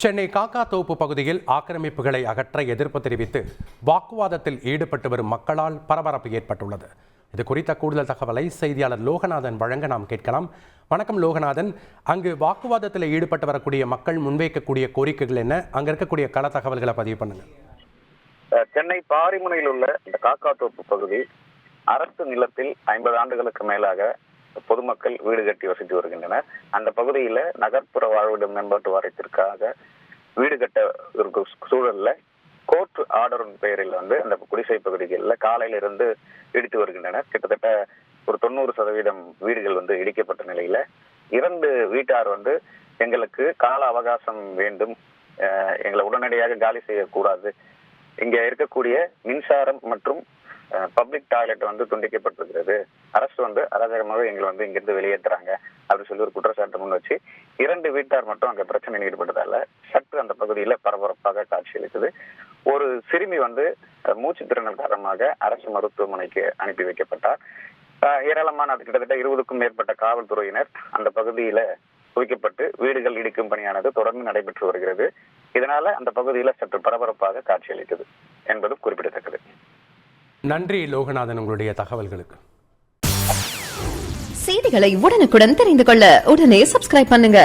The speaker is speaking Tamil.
சென்னை காக்காத்தோப்பு பகுதியில் ஆக்கிரமிப்புகளை அகற்ற எதிர்ப்பு தெரிவித்து வாக்குவாதத்தில் ஈடுபட்டு வரும் மக்களால் பரபரப்பு ஏற்பட்டுள்ளது. இது குறித்த கூடுதல் தகவலை செய்தியாளர் லோகநாதன் வழங்க நாம் கேட்கலாம். வணக்கம் லோகநாதன், அங்கு வாக்குவாதத்தில் ஈடுபட்டு வரக்கூடிய மக்கள் முன்வைக்கக்கூடிய கோரிக்கைகள் என்ன? அங்க இருக்கக்கூடிய கள தகவல்களை பதிவு பண்ணுங்க. சென்னை பாரிமுனையில் உள்ள இந்த காக்காத்தோப்பு பகுதி அரசு நிலத்தில் 50 ஆண்டுகளுக்கு மேலாக பொதுமக்கள் வீடு கட்டி வசித்து வருகின்றனர். அந்த பகுதியில நகர்ப்புற வாழ்விட மேம்பாட்டு வாரியத்திற்காக வீடு கட்ட இருக்கும் சூழல்ல கோர்ட் ஆர்டரின் பெயரில் அந்த குடிசை பகுதிகளில் காலையில இருந்து இடித்து வருகின்றனர். கிட்டத்தட்ட ஒரு 90% வீடுகள் இடிக்கப்பட்ட நிலையில 2 வீட்டார் எங்களுக்கு கால அவகாசம் வேண்டும், எங்களை உடனடியாக காலி செய்யக்கூடாது, இங்க இருக்கக்கூடிய மின்சாரம் மற்றும் பப்ளிக் டாய்லெட் துண்டிக்கப்பட்டிருக்கிறது, அரசு அராஜகமாக எங்களை இங்கிருந்து வெளியேற்றுறாங்க அப்படின்னு சொல்லி ஒரு குற்றச்சாட்டு முன் வச்சு 2 வீட்டார் மட்டும் அங்க பிரச்சனையில் ஈடுபட்டதால சற்று அந்த பகுதியில பரபரப்பாக காட்சியளித்தது. ஒரு சிறுமி மூச்சு திறனல் காரணமாக அரசு மருத்துவமனைக்கு அனுப்பி வைக்கப்பட்டார். ஏராளமான கிட்டத்தட்ட 20க்கும் மேற்பட்ட காவல்துறையினர் அந்த பகுதியில குவிக்கப்பட்டு வீடுகள் இடிக்கும் பணியானது தொடர்ந்து நடைபெற்று வருகிறது. இதனால அந்த பகுதியில சற்று பரபரப்பாக காட்சியளித்தது என்பதும் குறிப்பிடத்தக்கது. நன்றி லோகநாதன், உங்களுடைய தகவல்களுக்கு. செய்திகளை உடனுக்குடன் தெரிந்து கொள்ள உடனே சப்ஸ்கிரைப் பண்ணுங்க.